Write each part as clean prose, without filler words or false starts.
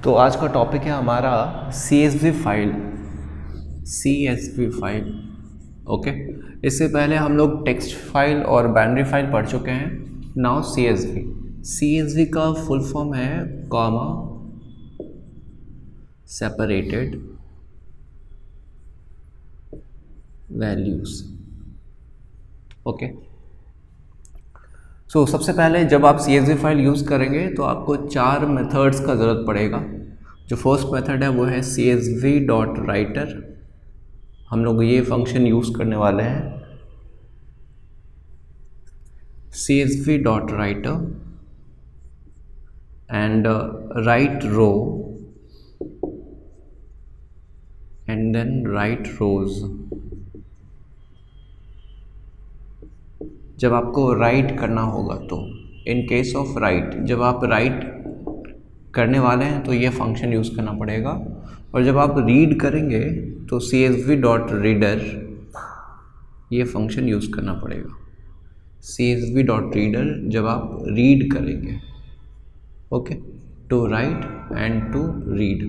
तो आज का टॉपिक है हमारा CSV file. CSV file okay. इससे पहले हम लोग टेक्स्ट फाइल और बाइनरी फाइल पढ़ चुके हैं। नाउ CSV का फुल फॉर्म है कॉमा सेपरेटेड वैल्यूज। ओके, सो सबसे पहले जब आप CSV फाइल यूज़ करेंगे तो आपको 4 मेथड्स का ज़रूरत पड़ेगा। जो फर्स्ट मेथड है वो है CSV.writer। हम लोग ये फंक्शन यूज़ करने वाले हैं CSV.writer and write row and then write rows. जब आपको राइट करना होगा तो इन केस ऑफ राइट, जब आप राइट करने वाले हैं तो ये फंक्शन यूज़ करना पड़ेगा। और जब आप रीड करेंगे तो CSV.reader ये फंक्शन यूज़ करना पड़ेगा। CSV.reader जब आप रीड करेंगे, okay, to write and to read.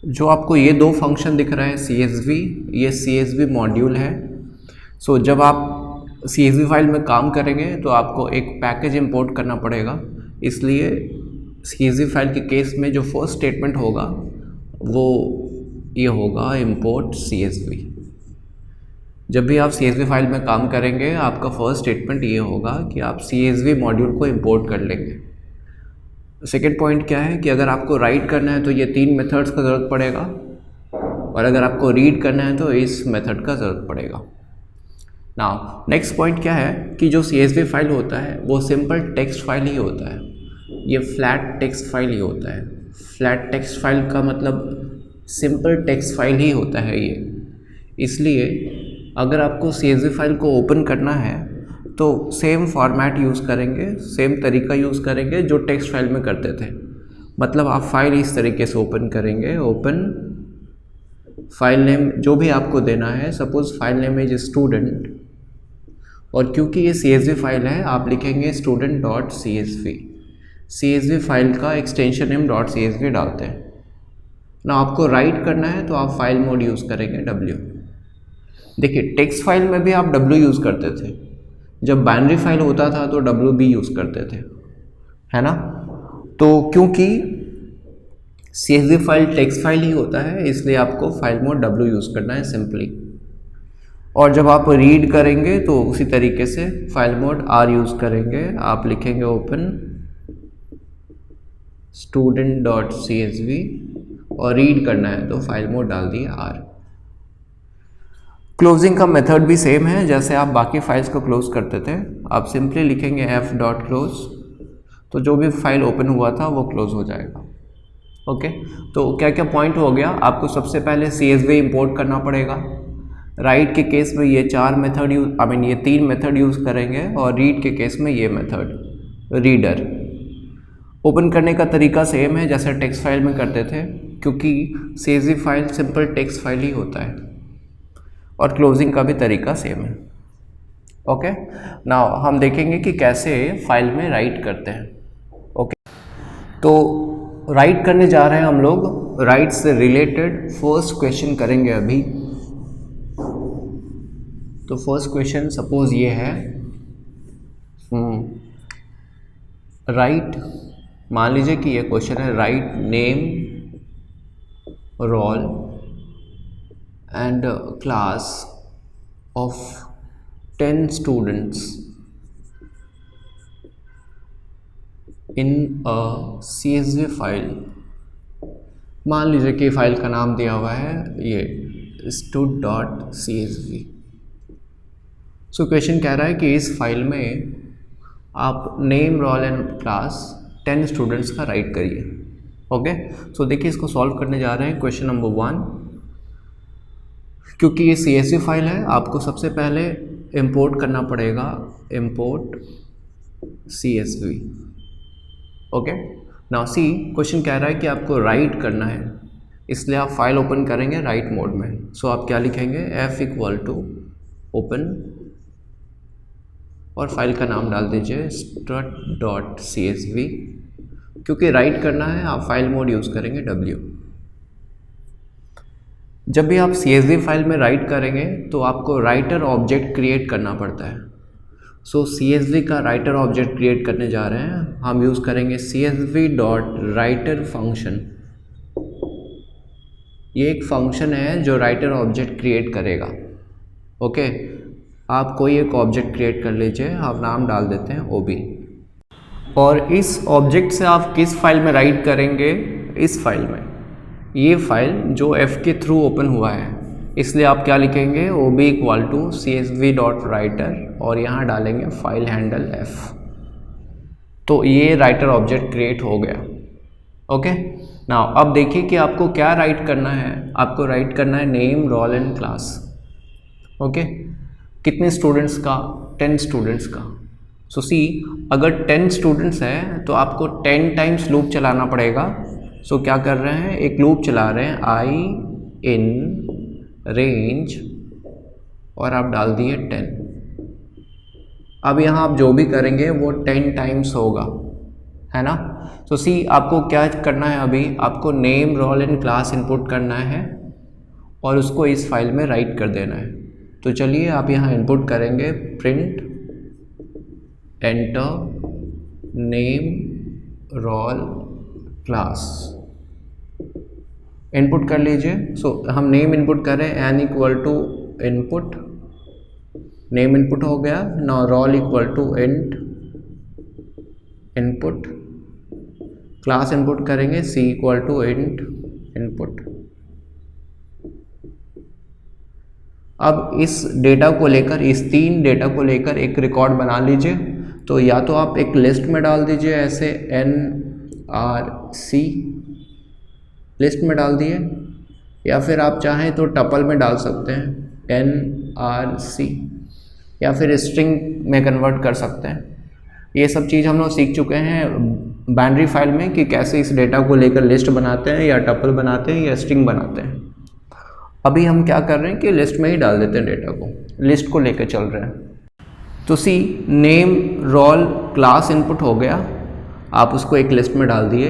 जो आपको ये दो फंक्शन दिख रहा है CSV, ये CSV मॉड्यूल है। सो जब आप CSV फाइल में काम करेंगे तो आपको एक पैकेज इंपोर्ट करना पड़ेगा। इसलिए CSV फाइल के केस में जो फर्स्ट स्टेटमेंट होगा वो ये होगा import CSV। जब भी आप CSV फाइल में काम करेंगे आपका फर्स्ट स्टेटमेंट ये होगा कि आप CSV मॉड्यूल को इंपोर्ट कर लेंगे। सेकेंड पॉइंट क्या है कि अगर आपको राइट करना है तो ये 3 मेथड्स का ज़रूरत पड़ेगा, और अगर आपको रीड करना है तो इस मेथड का ज़रूरत पड़ेगा। नाउ नेक्स्ट पॉइंट क्या है कि जो CSV फाइल होता है वो सिंपल टेक्स्ट फाइल ही होता है। ये फ्लैट टेक्स्ट फाइल ही होता है। फ्लैट टेक्स्ट फाइल का मतलब सिंपल टेक्स्ट फाइल ही होता है ये। इसलिए अगर आपको CSV फाइल को ओपन करना है तो सेम फॉर्मेट यूज़ करेंगे, सेम तरीका यूज़ करेंगे जो टेक्स्ट फाइल में करते थे। मतलब आप फाइल इस तरीके से ओपन करेंगे, ओपन फाइल नेम जो भी आपको देना है, suppose file name is student, और क्योंकि ये CSV फाइल है आप लिखेंगे student.csv। CSV फाइल का एक्सटेंशन नेम .csv डालते हैं ना। आपको राइट करना है तो आप फाइल मोड यूज़ करेंगे W। देखिए टेक्स्ट फाइल में भी आप W यूज़ करते थे, जब बाइनरी फाइल होता था तो WB यूज़ करते थे, है ना। तो क्योंकि CSV फाइल टेक्स्ट फाइल ही होता है इसलिए आपको फाइल मोड W यूज़ करना है सिंपली। और जब आप रीड करेंगे तो उसी तरीके से फाइल मोड R यूज़ करेंगे। आप लिखेंगे ओपन student.csv, और रीड करना है तो फाइल मोड डाल दिए R। क्लोजिंग का मेथड भी सेम है जैसे आप बाकी फाइल्स को क्लोज करते थे। आप सिंपली लिखेंगे f.close, तो जो भी फाइल ओपन हुआ था वो क्लोज हो जाएगा। ओके, तो क्या क्या पॉइंट हो गया। आपको सबसे पहले CSV इंपोर्ट करना पड़ेगा। राइट के केस में ये 4 मेथड ये 3 मेथड यूज़ करेंगे, और रीड के केस में ये मेथड रीडर। ओपन करने का तरीका सेम है जैसे टेक्स्ट फाइल में करते थे, क्योंकि CSV file simple text file ही होता है, और क्लोजिंग का भी तरीका सेम है। ओके, नाउ हम देखेंगे कि कैसे फाइल में राइट करते हैं। ओके, तो राइट करने जा रहे हैं हम लोग। राइट से रिलेटेड फर्स्ट क्वेश्चन करेंगे अभी। तो फर्स्ट क्वेश्चन सपोज ये है राइट, मान लीजिए कि ये क्वेश्चन है write name, roll and class of 10 students in a CSV file. मान लीजिए कि फाइल का नाम दिया हुआ है ये stud.csv। सो क्वेश्चन कह रहा है कि इस फाइल में आप name, roll and class 10 students का राइट करिए। ओके, सो देखिए इसको सॉल्व करने जा रहे हैं। क्वेश्चन नंबर 1, क्योंकि ये CSV फाइल है आपको सबसे पहले इंपोर्ट करना पड़ेगा import CSV। Okay, now see question कह रहा है कि आपको राइट करना है, इसलिए आप फाइल ओपन करेंगे राइट मोड में। सो आप क्या लिखेंगे f=open, और फाइल का नाम डाल दीजिए strut.csv। क्योंकि राइट करना है आप फाइल मोड यूज़ करेंगे W। जब भी आप CSV फाइल में राइट करेंगे तो आपको राइटर ऑब्जेक्ट क्रिएट करना पड़ता है। सो CSV का राइटर ऑब्जेक्ट क्रिएट करने जा रहे हैं, हम यूज़ करेंगे CSV.writer फंक्शन। ये एक फंक्शन है जो राइटर ऑब्जेक्ट क्रिएट करेगा। ओके, आप कोई एक ऑब्जेक्ट क्रिएट कर लीजिए, आप नाम डाल देते हैं OB, और इस ऑब्जेक्ट से आप किस फाइल में राइट करेंगे, इस फाइल में। ये फाइल जो F के थ्रू ओपन हुआ है, इसलिए आप क्या लिखेंगे, OB = CSV.writer और यहाँ डालेंगे फाइल हैंडल F। तो ये राइटर ऑब्जेक्ट क्रिएट हो गया। ओके, नाउ अब देखिए कि आपको क्या राइट करना है। आपको राइट करना है name, roll and class. Okay, कितने स्टूडेंट्स का, 10 स्टूडेंट्स का। सो सी, अगर 10 स्टूडेंट्स हैं तो आपको 10 टाइम्स लूप चलाना पड़ेगा। सो क्या कर रहे हैं, एक लूप चला रहे हैं I in range और आप डाल दिए 10। अब यहाँ आप जो भी करेंगे वो 10 टाइम्स होगा, है ना। तो सी, आपको क्या करना है, अभी आपको name, roll and class input करना है और उसको इस फाइल में राइट कर देना है। तो चलिए आप यहाँ इनपुट करेंगे print enter name roll class, input कर लीजिए। सो हम नेम इनपुट करें, n = इनपुट, नेम इनपुट हो गया। Now roll = int input, class input करेंगे C = इंट इनपुट। अब इस डेटा को लेकर, इस 3 डेटा को लेकर एक रिकॉर्ड बना लीजिए। तो या तो आप एक लिस्ट में डाल दीजिए, ऐसे NRC लिस्ट में डाल दिए, या फिर आप चाहें तो टपल में डाल सकते हैं NRC, या फिर स्ट्रिंग में कन्वर्ट कर सकते हैं। ये सब चीज़ हम लोग सीख चुके हैं बाइनरी फाइल में कि कैसे इस डेटा को लेकर लिस्ट बनाते हैं, या टपल बनाते हैं, या स्ट्रिंग बनाते हैं। अभी हम क्या कर रहे हैं कि लिस्ट में ही डाल देते हैं डेटा को, लिस्ट को लेकर चल रहे हैं। तो सी, नेम, रोल, क्लास इनपुट हो गया, आप उसको एक लिस्ट में डाल दिए।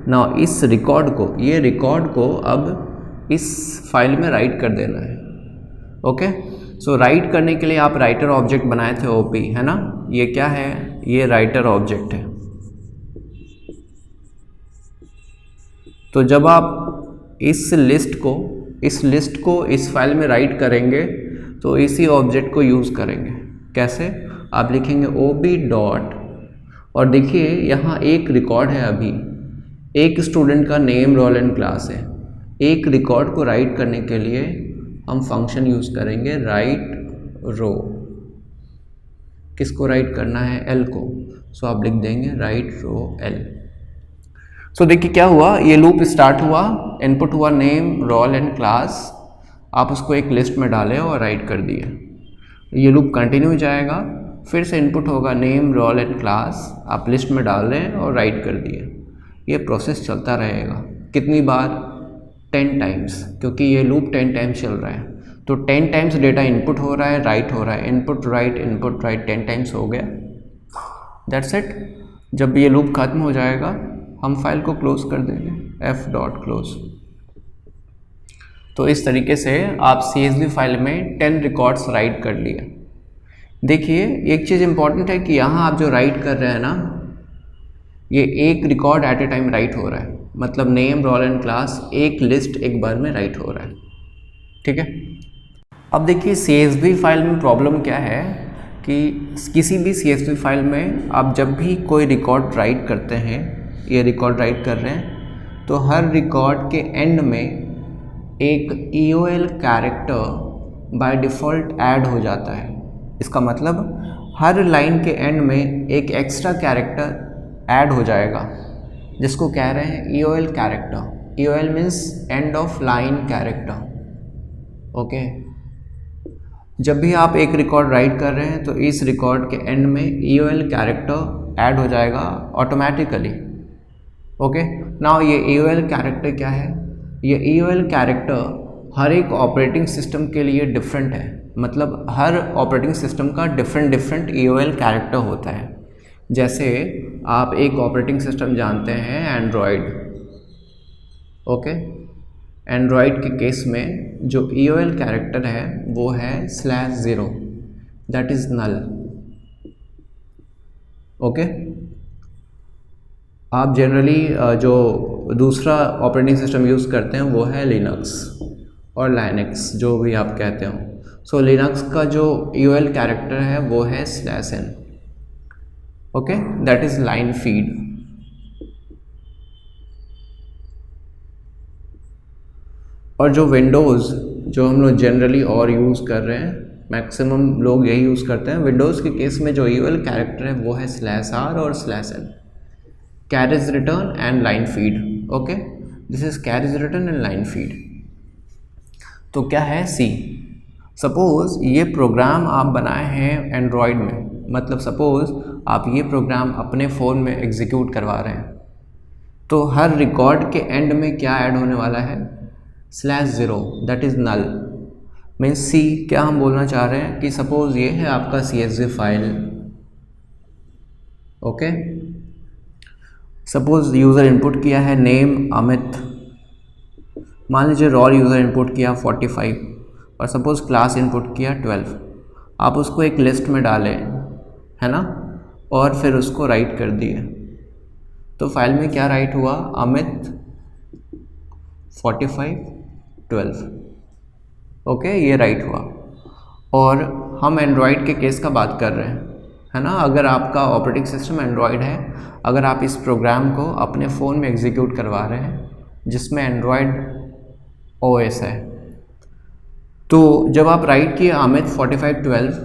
ना इस रिकॉर्ड को, ये रिकॉर्ड को अब इस फाइल में राइट कर देना है। ओके, सो राइट करने के लिए आप राइटर ऑब्जेक्ट बनाए थे OP, है ना। ये क्या है, ये राइटर ऑब्जेक्ट है। तो जब आप इस लिस्ट को इस फाइल में राइट करेंगे तो इसी ऑब्जेक्ट को यूज़ करेंगे। कैसे, आप लिखेंगे OB डॉट, और देखिए यहाँ एक रिकॉर्ड है, अभी एक स्टूडेंट का नेम, रोल एंड क्लास है। एक रिकॉर्ड को राइट करने के लिए हम फंक्शन यूज़ करेंगे राइट रो। किसको राइट करना है, L को। सो आप लिख देंगे राइट रो L। सो देखिए क्या हुआ, ये लूप स्टार्ट हुआ, इनपुट हुआ नेम, रोल एंड क्लास, आप उसको एक लिस्ट में डालें और राइट कर दिए। ये लूप कंटिन्यू जाएगा, फिर से इनपुट होगा नेम, रोल एंड क्लास, आप लिस्ट में डाल रहे हैं और राइट कर दिए। ये प्रोसेस चलता रहेगा। कितनी बार, 10 टाइम्स, क्योंकि ये लूप 10 टाइम्स चल रहा है। तो 10 टाइम्स डेटा इनपुट हो रहा है, राइट हो रहा है, इनपुट राइट 10 टाइम्स हो गया। That's it. जब ये लूप खत्म हो जाएगा हम फाइल को क्लोज कर देंगे, f.close। तो इस तरीके से आप CSV फाइल में 10 रिकॉर्ड्स राइट कर लिए। देखिए एक चीज़ इंपॉर्टेंट है कि यहाँ आप जो राइट कर रहे हैं ना, ये एक record at a time right हो रहा है, मतलब नेम, रोल एंड क्लास एक लिस्ट एक बार में राइट हो रहा है। ठीक है, अब देखिए CSV फाइल में प्रॉब्लम क्या है कि किसी भी CSV फाइल में आप जब भी कोई रिकॉर्ड राइट करते हैं, ये रिकॉर्ड राइट कर रहे हैं, तो हर रिकॉर्ड के एंड में एक EOL character by default add हो जाता है। इसका मतलब हर लाइन के एंड में एक एक्स्ट्रा कैरेक्टर ऐड हो जाएगा, जिसको कह रहे हैं EOL character. EOL means end of line character. Okay, जब भी आप एक रिकॉर्ड राइट कर रहे हैं तो इस रिकॉर्ड के एंड में EOL कैरेक्टर ऐड हो जाएगा ऑटोमेटिकली। ओके, नाउ ये EOL कैरेक्टर क्या है, ये EOL कैरेक्टर हर एक ऑपरेटिंग सिस्टम के लिए डिफरेंट है। मतलब हर ऑपरेटिंग सिस्टम का डिफरेंट EOL कैरेक्टर होता है। जैसे आप एक ऑपरेटिंग सिस्टम जानते हैं एंड्रॉयड, ओके। एंड्रॉयड के केस में जो EOL कैरेक्टर है वो है /0, दैट इज़ नल, ओके। आप जनरली जो दूसरा ऑपरेटिंग सिस्टम यूज़ करते हैं वो है लिनक्स और लाइनक्स, जो भी आप कहते हो। सो लिनक्स का जो EOL कैरेक्टर है वो है /n, okay, that is line feed. और जो विंडोज़ जो हम लोग जनरली और यूज़ कर रहे हैं, मैक्सिमम लोग यही यूज़ करते हैं, विंडोज़ के केस में जो EOL कैरेक्टर है वो है /r और /n, carriage return and line feed, okay. This is carriage return and line feed. तो क्या है सी? सपोज ये प्रोग्राम आप बनाए हैं एंड्रॉयड में, मतलब सपोज आप ये प्रोग्राम अपने फ़ोन में एग्जीक्यूट करवा रहे हैं, तो हर रिकॉर्ड के एंड में क्या ऐड होने वाला है? /0, दैट इज़ नल। मीन्स सी क्या हम बोलना चाह रहे हैं कि सपोज ये है आपका CSV file, okay. Suppose user input किया है नेम अमित, मान लीजिए रोल यूज़र इनपुट किया 45 और सपोज क्लास इनपुट किया 12। आप उसको एक लिस्ट में डालें, है ना, और फिर उसको राइट कर दिए, तो फाइल में क्या राइट हुआ? अमित 45 12, ओके, ये राइट हुआ। और हम एंड्रॉयड के केस का बात कर रहे हैं, है ना। अगर आपका ऑपरेटिंग सिस्टम एंड्रॉयड है, अगर आप इस प्रोग्राम को अपने फ़ोन में एग्जीक्यूट करवा रहे हैं जिसमें एंड्रॉयड OS है, तो जब आप राइट किए अमित 45 12,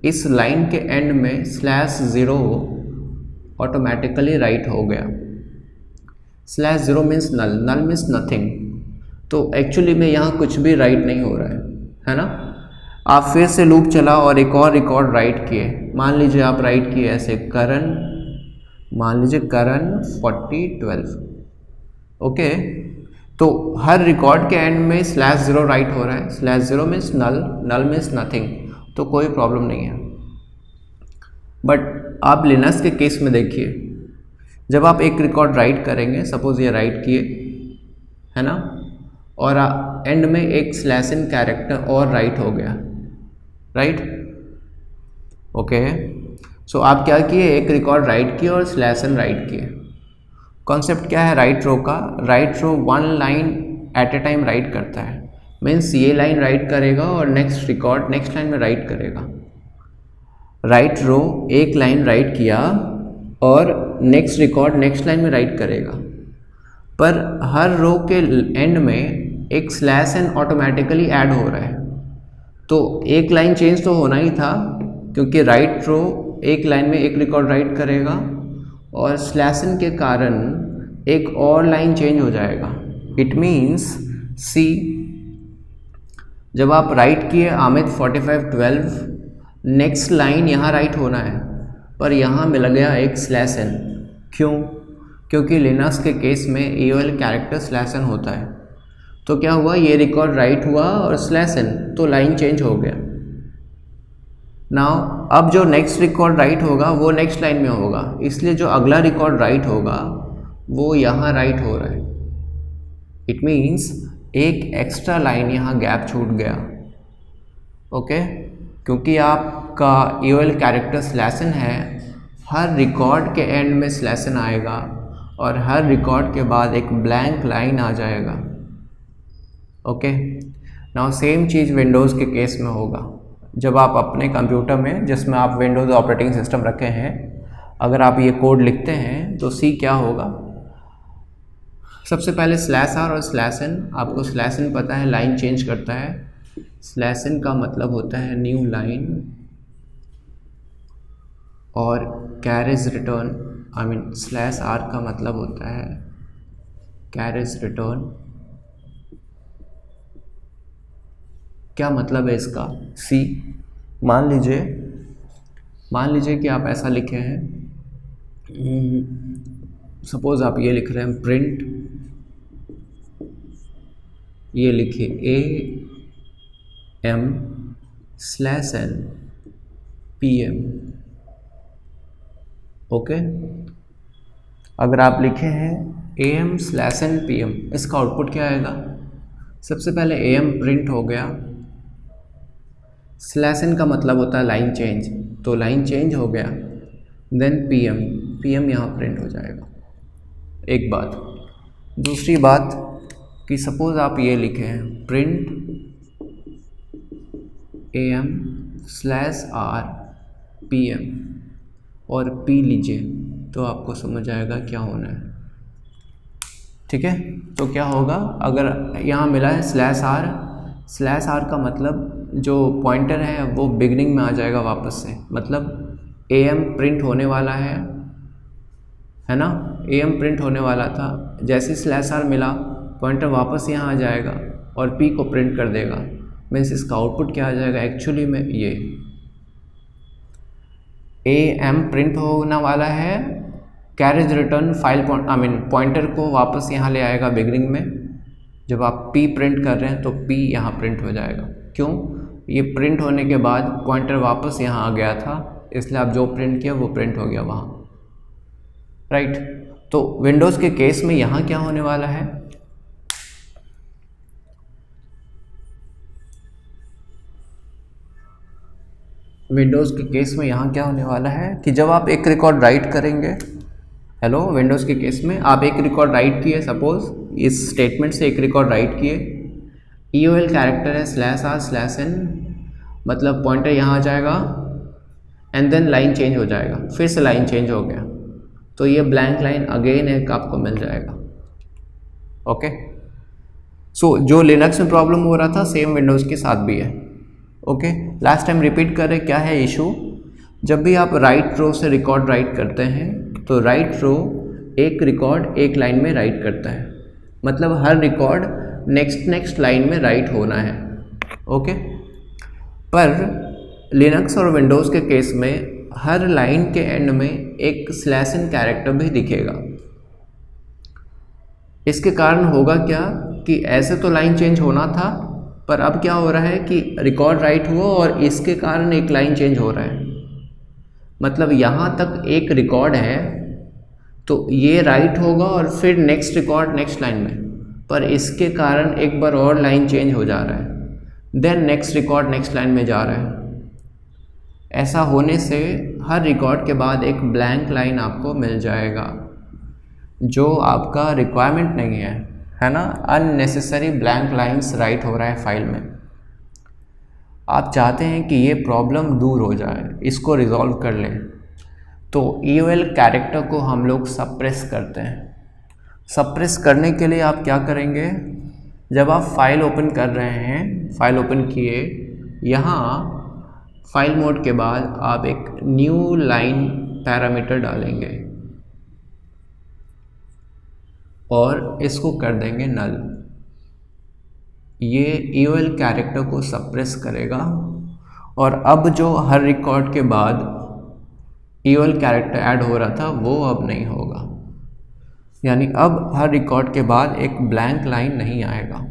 इस लाइन के एंड में /0 ऑटोमेटिकली राइट हो गया। /0 मीन्स नल, नल मीन्स नथिंग। तो एक्चुअली में यहाँ कुछ भी राइट नहीं हो रहा है ना। आप फिर से लूप चला और एक और रिकॉर्ड राइट किए, मान लीजिए आप राइट किए ऐसे करण, मान लीजिए करण 40 12, ओके। तो हर रिकॉर्ड के एंड में /0 राइट हो रहा है। /0 मीन्स नल, नल मीन्स नथिंग, तो कोई प्रॉब्लम नहीं है। बट आप लिनक्स के केस में देखिए, जब आप एक रिकॉर्ड राइट करेंगे, सपोज ये राइट किए, है ना, और एंड में एक /n कैरेक्टर और राइट हो गया, राइट, ओके। सो आप क्या किए? एक रिकॉर्ड राइट किए और /n राइट किए। कॉन्सेप्ट क्या है राइट रो का? Write row one line at a time write करता है, मीन्स ये लाइन राइट करेगा और नेक्स्ट रिकॉर्ड नेक्स्ट लाइन में राइट करेगा। राइट रो एक लाइन राइट किया और नेक्स्ट रिकॉर्ड नेक्स्ट लाइन में राइट करेगा, पर हर रो के एंड में एक /n ऑटोमेटिकली ऐड हो रहा है। तो एक लाइन चेंज तो होना ही था, क्योंकि राइट रो एक लाइन में एक रिकॉर्ड राइट करेगा और /n के कारण एक और लाइन चेंज हो जाएगा। इट मीन्स सी, जब आप राइट किए अमित 45 12, नेक्स्ट लाइन यहाँ राइट होना है, पर यहाँ मिल गया एक /n। क्यों? क्योंकि लिनक्स के केस में EOL कैरेक्टर /n होता है। तो क्या हुआ? ये रिकॉर्ड राइट हुआ और /n, तो लाइन चेंज हो गया। नाउ अब जो नेक्स्ट रिकॉर्ड राइट होगा वो नेक्स्ट लाइन में होगा, इसलिए जो अगला रिकॉर्ड राइट होगा वो यहाँ राइट हो रहा है। इट मीन्स एक एक्स्ट्रा लाइन यहाँ गैप छूट गया, ओके। क्योंकि आपका EOL कैरेक्टर /n है, हर रिकॉर्ड के एंड में /n आएगा और हर रिकॉर्ड के बाद एक ब्लैंक लाइन आ जाएगा, ओके। नाउ सेम चीज़ विंडोज़ के केस में होगा। जब आप अपने कंप्यूटर में, जिसमें आप विंडोज़ ऑपरेटिंग सिस्टम रखे हैं, अगर आप ये कोड लिखते हैं तो सी क्या होगा? सबसे पहले /r और /n, आपको /n पता है लाइन चेंज करता है, /n का मतलब होता है न्यू लाइन, और carriage return, I mean /r का मतलब होता है कैरेज रिटर्न। क्या मतलब है इसका? सी, मान लीजिए कि आप ऐसा लिखे हैं, सपोज आप ये लिख रहे हैं प्रिंट, ये लिखिए AM/n PM, ओके। अगर आप लिखे हैं AM/N PM, इसका आउटपुट क्या आएगा? सबसे पहले AM प्रिंट हो गया, /N का मतलब होता है लाइन चेंज, तो लाइन चेंज हो गया, देन PM यहाँ प्रिंट हो जाएगा। एक बात। दूसरी बात कि सपोज़ आप ये लिखे हैं प्रिंट AM/R PM और P लीजिए, तो आपको समझ आएगा क्या होना है। ठीक है, तो क्या होगा? अगर यहाँ मिला है /R का मतलब जो पॉइंटर है वो बिगनिंग में आ जाएगा वापस से, मतलब AM प्रिंट होने वाला है ना, AM प्रिंट होने वाला था, जैसे /R मिला पॉइंटर वापस यहाँ आ जाएगा और P को प्रिंट कर देगा। मीन्स इसका आउटपुट क्या आ जाएगा एक्चुअली में? ये AM प्रिंट होने वाला है, कैरेज रिटर्न फाइल पॉइंटर को वापस यहाँ ले आएगा बिगनिंग में। जब आप P प्रिंट कर रहे हैं तो P यहाँ प्रिंट हो जाएगा। क्यों? ये प्रिंट होने के बाद पॉइंटर वापस यहाँ आ गया था, इसलिए आप जो प्रिंट किया वो प्रिंट हो गया वहाँ, राइट। तो विंडोज़ के केस में यहाँ क्या होने वाला है? विंडोज़ के केस में यहाँ क्या होने वाला है कि जब आप एक रिकॉर्ड राइट करेंगे, हेलो, विंडोज़ के केस में आप एक रिकॉर्ड राइट किए, सपोज इस स्टेटमेंट से एक रिकॉर्ड राइट किए, EOL कैरेक्टर है /R/N, मतलब पॉइंटर यहाँ आ जाएगा एंड देन लाइन चेंज हो जाएगा, फिर से लाइन चेंज हो गया, तो ये ब्लैंक लाइन अगेन एक आपको मिल जाएगा। ओके, सो जो लिनक्स में प्रॉब्लम हो रहा था सेम विंडोज़ के साथ भी है। ओके, लास्ट टाइम रिपीट करें क्या है इशू। जब भी आप राइट रो से रिकॉर्ड राइट करते हैं तो राइट रो एक रिकॉर्ड एक लाइन में राइट करता है, मतलब हर रिकॉर्ड नेक्स्ट लाइन में राइट होना है। ओके, पर लिनक्स और विंडोज़ के केस में हर लाइन के एंड में एक /N कैरेक्टर भी दिखेगा। इसके कारण होगा क्या कि ऐसे तो लाइन चेंज होना था, पर अब क्या हो रहा है कि रिकॉर्ड राइट हुआ और इसके कारण एक लाइन चेंज हो रहा है, मतलब यहाँ तक एक रिकॉर्ड है तो ये राइट होगा और फिर नेक्स्ट रिकॉर्ड नेक्स्ट लाइन में, पर इसके कारण एक बार और लाइन चेंज हो जा रहा है, then next record next line में जा रहा है। ऐसा होने से हर रिकॉर्ड के बाद एक ब्लैंक लाइन आपको मिल जाएगा, जो आपका रिक्वायरमेंट नहीं है ना। अननेसेसरी ब्लैंक लाइंस राइट हो रहा है फाइल में। आप चाहते हैं कि ये प्रॉब्लम दूर हो जाए, इसको रिजॉल्व कर लें, तो EOL कैरेक्टर को हम लोग सप्रेस करते हैं। सप्रेस करने के लिए आप क्या करेंगे? जब आप फाइल ओपन कर रहे हैं, फाइल ओपन किए, यहाँ फाइल मोड के बाद आप एक न्यू लाइन पैरामीटर डालेंगे और इसको कर देंगे नल। ये EOL कैरेक्टर को सप्रेस करेगा और अब जो हर रिकॉर्ड के बाद EOL कैरेक्टर ऐड हो रहा था वो अब नहीं होगा, यानी अब हर रिकॉर्ड के बाद एक ब्लैंक लाइन नहीं आएगा।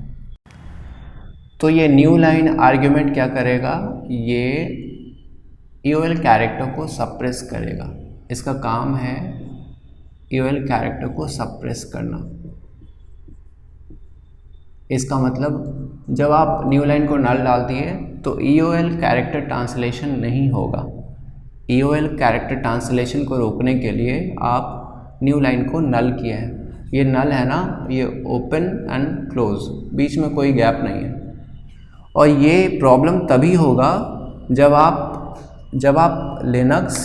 तो ये न्यू लाइन आर्ग्यूमेंट क्या करेगा? ये EOL कैरेक्टर को सप्रेस करेगा। इसका काम है EOL कैरेक्टर को सप्रेस करना। इसका मतलब जब आप न्यू लाइन को नल डाल दिए तो EOL कैरेक्टर ट्रांसलेशन नहीं होगा। EOL कैरेक्टर ट्रांसलेशन को रोकने के लिए आप न्यू लाइन को नल किए हैं। ये नल है ना, ये ओपन एंड क्लोज, बीच में कोई गैप नहीं है। और ये प्रॉब्लम तभी होगा जब आप लिनक्स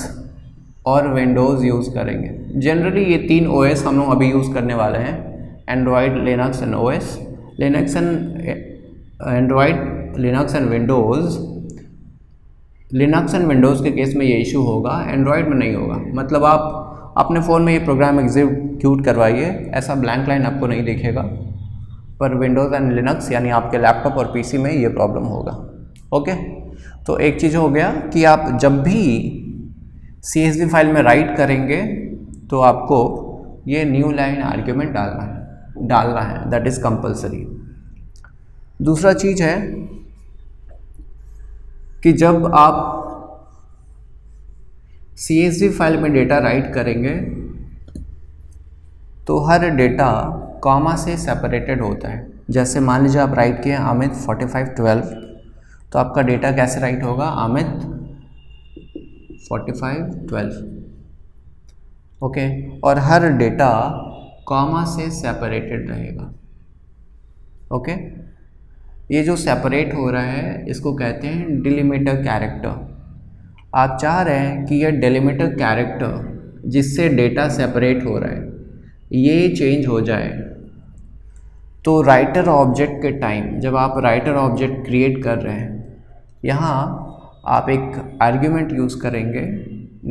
और विंडोज़ यूज़ करेंगे। जनरली ये 3 OS हम लोग अभी यूज़ करने वाले हैं, Android, Linux and OS। Linux and Windows. Linux and Windows के केस में ये इशू होगा, एंड्रॉयड में नहीं होगा। मतलब आप अपने फ़ोन में ये प्रोग्राम एग्जीक्यूट करवाइए, ऐसा ब्लैंक लाइन आपको नहीं दिखेगा, पर विंडोज़ एंड लिनक्स यानी आपके लैपटॉप और PC में ये प्रॉब्लम होगा। ओके, तो एक चीज़ हो गया कि आप जब भी CSV फाइल में राइट करेंगे तो आपको ये न्यू लाइन आर्ग्यूमेंट डालना है, दैट इज़ कंपलसरी। दूसरा चीज़ है कि जब आप CSV फाइल में डेटा राइट करेंगे तो हर डेटा कॉमा से सेपरेटेड होता है। जैसे मान लीजिए आप राइट किए अमित 4512, तो आपका डेटा कैसे राइट होगा, अमित 4512, ओके। और हर डेटा कॉमा से सेपरेटेड रहेगा, ओके। ये जो सेपरेट हो रहा है इसको कहते हैं डिलिमिटर कैरेक्टर। आप चाह रहे हैं कि ये डिलिमिटर कैरेक्टर जिससे डेटा सेपरेट हो रहा है ये चेंज हो जाए, तो राइटर ऑब्जेक्ट के टाइम जब आप राइटर ऑब्जेक्ट क्रिएट कर रहे हैं, यहाँ आप एक आर्ग्यूमेंट यूज़ करेंगे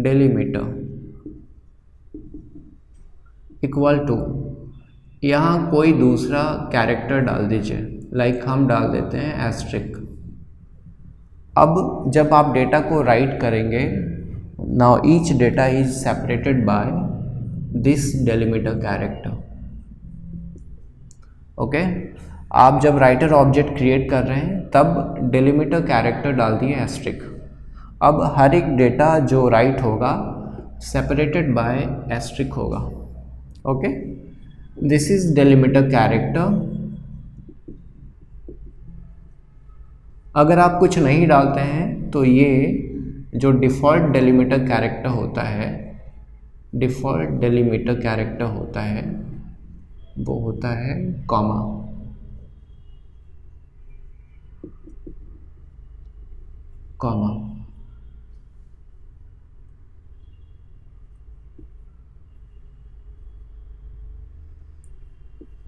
डिलिमिटर इक्वल टू, यहाँ कोई दूसरा कैरेक्टर डाल दीजिए, लाइक हम डाल देते हैं एस्ट्रिक। अब जब आप डेटा को राइट करेंगे, now each data is separated by this delimiter character, okay. आप जब राइटर ऑब्जेक्ट क्रिएट कर रहे हैं तब डेलिमिटर कैरेक्टर डाल दिए एस्ट्रिक। अब हर एक डेटा जो राइट होगा सेपरेटेड बाय एस्ट्रिक होगा, okay. This is delimiter character. अगर आप कुछ नहीं डालते हैं तो ये जो डिफ़ॉल्ट डेलिमिटर कैरेक्टर होता है, डिफ़ॉल्ट डेलिमिटर कैरेक्टर होता है वो होता है कॉमा, कॉमा,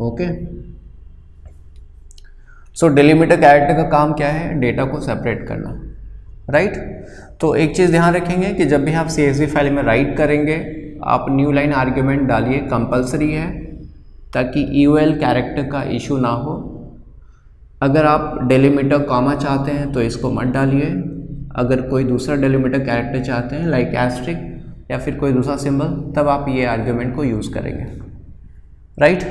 ओके। सो डिलिमिटर कैरेक्टर का काम क्या है, डेटा को सेपरेट करना, राइट। तो एक चीज़ ध्यान रखेंगे कि जब भी आप CSV फाइल में राइट करेंगे आप न्यू लाइन आर्ग्यूमेंट डालिए, कंपलसरी है, ताकि EOL कैरेक्टर का इशू ना हो। अगर आप डेलिमिटर कॉमा चाहते हैं तो इसको मत डालिए। अगर कोई दूसरा डेलिमिटर कैरेक्टर चाहते हैं लाइक एस्ट्रिक या फिर कोई दूसरा सिंबल, तब आप ये आर्ग्यूमेंट को यूज़ करेंगे, राइट।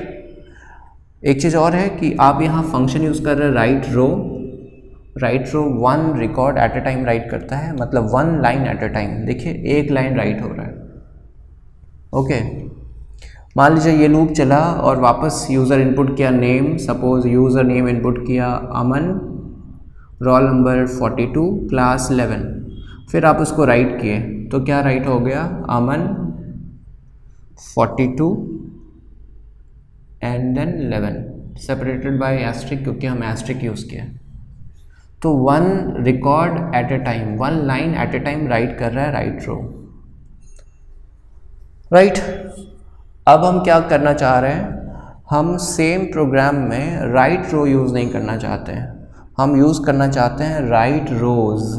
एक चीज़ और है कि आप यहाँ फंक्शन यूज़ कर रहे हैं write row. Write row 1 record at a time write करता है, मतलब 1 लाइन एट अ टाइम। देखिए एक लाइन राइट हो रहा है, ओके। मान लीजिए ये लूप चला और वापस यूज़र इनपुट किया name, suppose user name input किया अमन, रोल नंबर 42, क्लास 11, फिर आप उसको राइट किए तो क्या राइट हो गया, Aman 42 and then 11 separated by asterisk, क्योंकि हम एस्ट्रिक यूज़ किया। तो 1 record at a time, 1 line at a time write कर रहा है राइट रो, राइट। अब हम क्या करना चाह रहे हैं, हम सेम प्रोग्राम में राइट रो यूज़ नहीं करना चाहते हैं, हम यूज़ करना चाहते हैं write rows,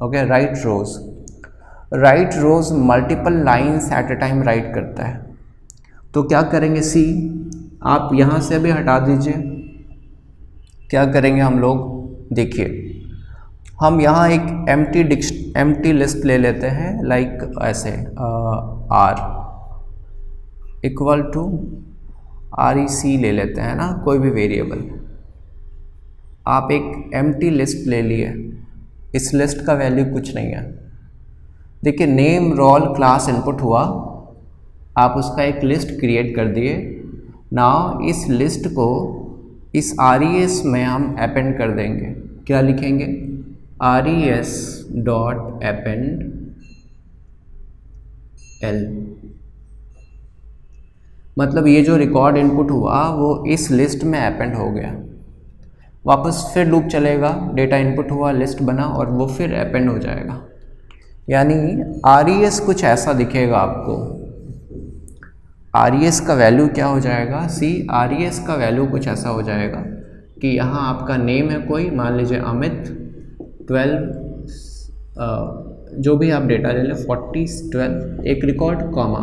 okay. Write rows, write rows multiple lines at a time write करता है। तो क्या करेंगे, सी आप यहाँ से भी हटा दीजिए। क्या करेंगे हम लोग, देखिए हम यहाँ एक एम्प्टी लिस्ट ले लेते हैं, लाइक ऐसे आर इक्वल टू REC ले लेते हैं ना, कोई भी वेरिएबल। आप एक एम्प्टी लिस्ट ले लिए, इस लिस्ट का वैल्यू कुछ नहीं है। देखिए नेम रोल क्लास इनपुट हुआ, आप उसका एक लिस्ट क्रिएट कर दिए। नाउ इस लिस्ट को इस RES में हम अपेंड कर देंगे। क्या लिखेंगे, RES डॉट अपेंड L, मतलब ये जो रिकॉर्ड इनपुट हुआ वो इस लिस्ट में अपेंड हो गया। वापस फिर लूप चलेगा, डेटा इनपुट हुआ, लिस्ट बना और वो फिर अपेंड हो जाएगा। यानी RES कुछ ऐसा दिखेगा आपको। RES का वैल्यू क्या हो जाएगा, RES का वैल्यू कुछ ऐसा हो जाएगा कि यहाँ आपका नेम है कोई, मान लीजिए अमित 12, जो भी आप डेटा ले लें 40 12, एक रिकॉर्ड कॉमा,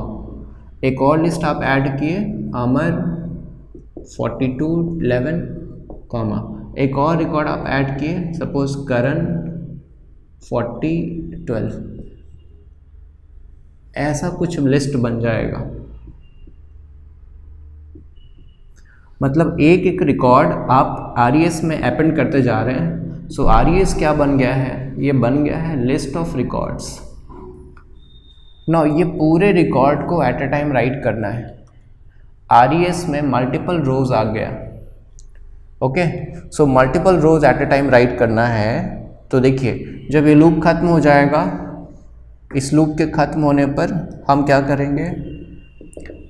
एक और लिस्ट आप ऐड किए अमर 42 11 कॉमा, एक और रिकॉर्ड आप ऐड किए सपोज करण 40 12, ऐसा कुछ लिस्ट बन जाएगा। मतलब एक एक रिकॉर्ड आप RES में अपेंड करते जा रहे हैं। सो RES क्या बन गया है, ये बन गया है लिस्ट ऑफ रिकॉर्ड्स। ना ये पूरे रिकॉर्ड को एट अ टाइम राइट करना है। RES में मल्टीपल रोज आ गया। Okay, so multiple rows at a time write करना है। तो देखिए जब ये लूप खत्म हो जाएगा, इस लूप के ख़त्म होने पर हम क्या करेंगे,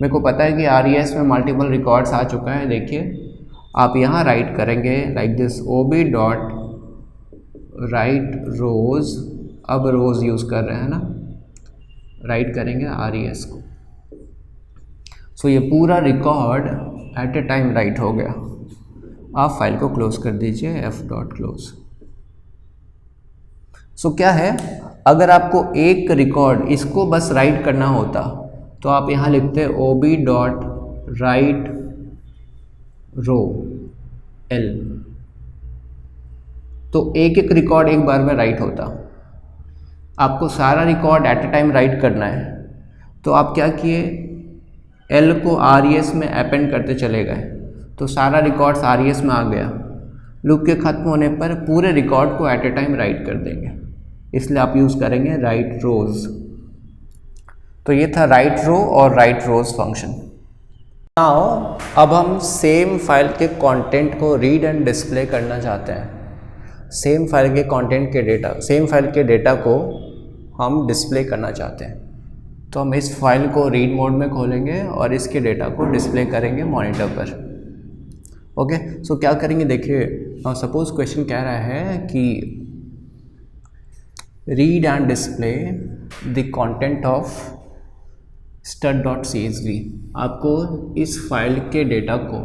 मेरे को पता है कि RES में मल्टीपल रिकॉर्ड्स आ चुका है। देखिए आप यहाँ राइट करेंगे like this OB dot write rows, अब रोज यूज़ कर रहे हैं ना, राइट करेंगे RES को। सो ये पूरा record at a time right हो गया। आप फाइल को क्लोज कर दीजिए, f डॉट क्लोज। सो क्या है, अगर आपको एक रिकॉर्ड इसको बस राइट करना होता तो आप यहाँ लिखते OB डॉट राइट रो L, तो एक एक रिकॉर्ड एक बार में राइट होता। आपको सारा record at a time write करना है, तो आप क्या किए, L को RES में अपेंड करते चले गए, तो सारा रिकॉर्ड्स RES में आ गया। लूप के ख़त्म होने पर पूरे रिकॉर्ड को एट अ टाइम राइट कर देंगे, इसलिए आप यूज़ करेंगे राइट रोज। तो ये था राइट रो और राइट रोज फंक्शन। नाउ अब हम सेम फाइल के कंटेंट को रीड एंड डिस्प्ले करना चाहते हैं। सेम फाइल के कंटेंट के डेटा, सेम फाइल के डेटा को हम डिस्प्ले करना चाहते हैं, तो हम इस फाइल को रीड मोड में खोलेंगे और इसके डेटा को डिस्प्ले करेंगे मॉनिटर पर। ओके, सो क्या करेंगे, देखिए सपोज क्वेश्चन कह रहा है कि read and display the content of stud.csv। आपको इस फाइल के डेटा को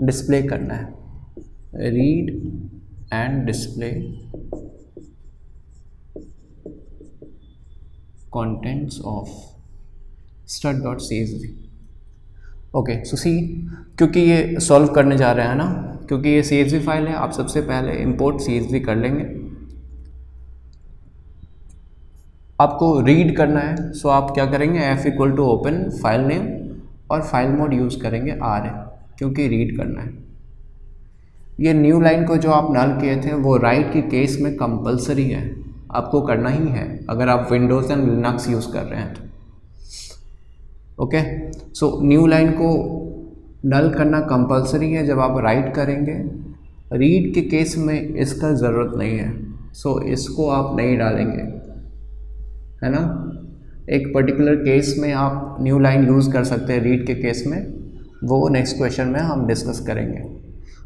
डिस्प्ले करना है। Read and display contents of stud.csv। Okay, so see, क्योंकि ये सॉल्व करने जा रहे हैं ना, क्योंकि ये CSV फाइल है, आप सबसे पहले इंपोर्ट CSV कर लेंगे। आपको रीड करना है, सो आप क्या करेंगे, F equal to open file name और फाइल मोड यूज़ करेंगे R, क्योंकि रीड करना है। ये न्यू लाइन को जो आप नल किए थे वो राइट के केस में कंपलसरी है, आपको करना ही है अगर आप विंडोज़ एंड लिनक्स यूज़ कर रहे हैं तो। ओके, सो न्यू लाइन को नल करना कंपलसरी है जब आप राइट करेंगे। रीड के केस में इसका ज़रूरत नहीं है, सो इसको आप नहीं डालेंगे, है ना। एक पर्टिकुलर केस में आप न्यू लाइन यूज़ कर सकते हैं रीड के केस में, वो नेक्स्ट क्वेश्चन में हम डिस्कस करेंगे।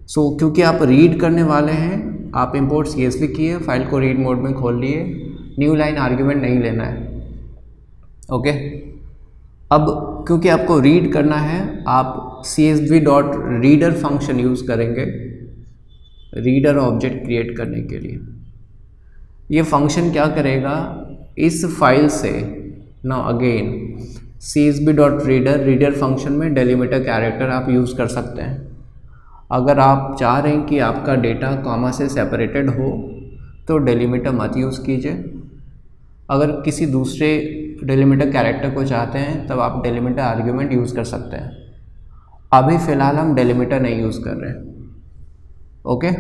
सो क्योंकि आप रीड करने वाले हैं, आप इंपोर्ट CSV किए, फाइल को रीड मोड में खोल लिए, न्यू लाइन आर्ग्यूमेंट नहीं लेना है। ओके, अब क्योंकि आपको रीड करना है, आप CSV dot reader function use करेंगे रीडर ऑब्जेक्ट क्रिएट करने के लिए। ये फंक्शन क्या करेगा, इस फाइल से ना again CSV dot reader, reader function में डेलीमीटर कैरेक्टर आप यूज़ कर सकते हैं। अगर आप चाह रहे हैं कि आपका डेटा कॉमा से सेपरेटेड हो तो डेलीमीटर मत यूज़ कीजिए। अगर किसी दूसरे डेलीमीटर कैरेक्टर को चाहते हैं तब आप डेलीमीटर आर्ग्यूमेंट यूज़ कर सकते हैं। अभी फ़िलहाल हम डेलीमीटर नहीं यूज़ कर रहे हैं। ओके,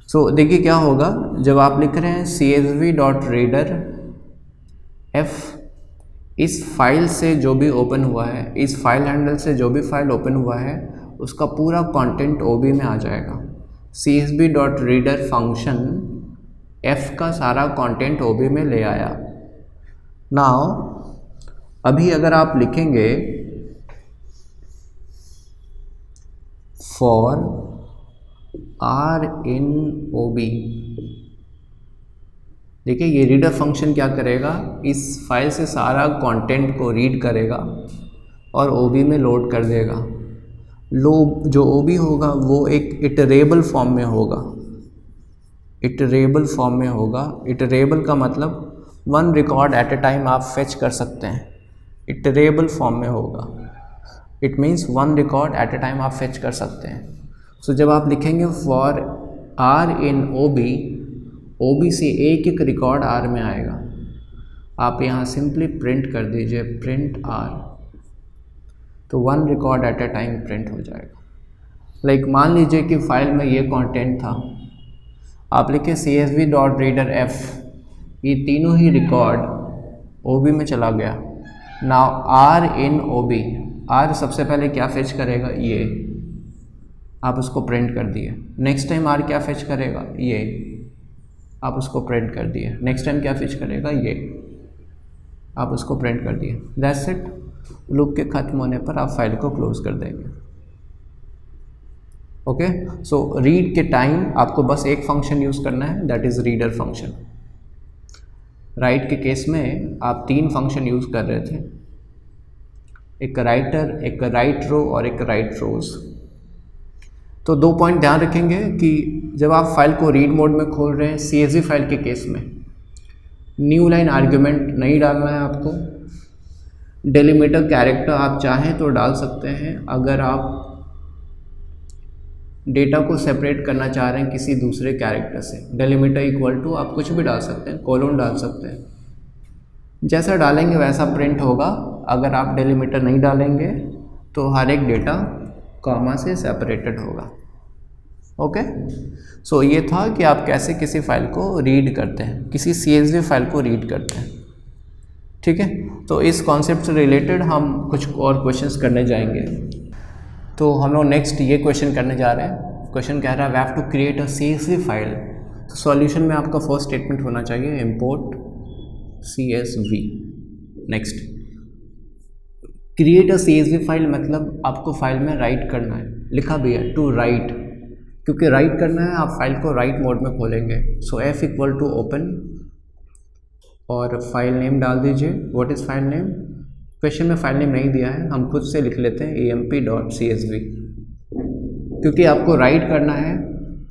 सो देखिए क्या होगा, जब आप लिख रहे हैं CSV डॉट रीडर F, इस फाइल से जो भी ओपन हुआ है, इस फाइल हैंडल से जो भी फाइल ओपन हुआ है उसका पूरा कंटेंट OB में आ जाएगा। CSV dot reader function F का सारा कंटेंट OB में ले आया। नाउ अभी अगर आप लिखेंगे फॉर R in OB, देखिए ये रीडर फंक्शन क्या करेगा, इस फाइल से सारा कंटेंट को रीड करेगा और OB में लोड कर देगा। जो OB होगा वो एक इटरेबल फॉर्म में होगा। इटरेबल फॉर्म में होगा, इटरेबल का मतलब one record at a time आप फेच कर सकते हैं, इटरेबल फॉर्म में होगा। It means one record at a time आप फेच कर सकते हैं। सो जब आप लिखेंगे फॉर R in OB से एक एक रिकॉर्ड R में आएगा। आप यहाँ सिंपली प्रिंट कर दीजिए प्रिंट R, तो one record at a time print हो जाएगा। लाइक मान लीजिए कि फाइल में ये कंटेंट था, आप लिखे CSV डॉट रीडर F, ये तीनों ही रिकॉर्ड OB में चला गया। Now R in O B, R सबसे पहले क्या फेच करेगा, ये आप उसको प्रिंट कर दिए। नेक्स्ट टाइम आर क्या फेच करेगा, ये आप उसको प्रिंट कर दिए। नेक्स्ट टाइम क्या फेच करेगा, ये आप उसको प्रिंट कर दिए। That's it. लूप के ख़त्म होने पर आप फाइल को क्लोज कर देंगे। ओके, सो रीड के टाइम आपको बस एक फंक्शन यूज़ करना है, that is reader function. Right के केस में आप 3 फंक्शन यूज़ कर रहे थे, एक राइटर, एक राइट रो और एक राइट रोज। तो 2 पॉइंट ध्यान रखेंगे कि जब आप फाइल को रीड मोड में खोल रहे हैं CSV फाइल के केस में, न्यू लाइन आर्ग्यूमेंट नहीं डालना है आपको। डेलीमीटर कैरेक्टर आप चाहें तो डाल सकते हैं, अगर आप डेटा को सेपरेट करना चाह रहे हैं किसी दूसरे कैरेक्टर से। डेलीमीटर इक्वल टू आप कुछ भी डाल सकते हैं, कोलोन डाल सकते हैं, जैसा डालेंगे वैसा प्रिंट होगा। अगर आप डेलीमीटर नहीं डालेंगे तो हर एक डेटा कॉमा से सेपरेटेड होगा। ओके, सो ये था कि आप कैसे किसी फाइल को रीड करते हैं, किसी CSV फाइल को रीड करते हैं। ठीक है, तो इस कॉन्सेप्ट से रिलेटेड हम कुछ और क्वेश्चंस करने जाएंगे। तो हम लोग नेक्स्ट ये क्वेश्चन करने जा रहे हैं। क्वेश्चन कह रहा है we have to create a CSV file. तो सॉल्यूशन में आपका फर्स्ट स्टेटमेंट होना चाहिए import CSV। Next, create a CSV file मतलब आपको फाइल में राइट करना है, लिखा भी है टू राइट, क्योंकि राइट करना है आप फाइल को राइट मोड में खोलेंगे। सो F इक्वल टू ओपन और फाइल नेम डाल दीजिए। What is file name, question में फाइल नेम नहीं दिया है, हम खुद से लिख लेते हैं emp.csv, क्योंकि आपको राइट करना है।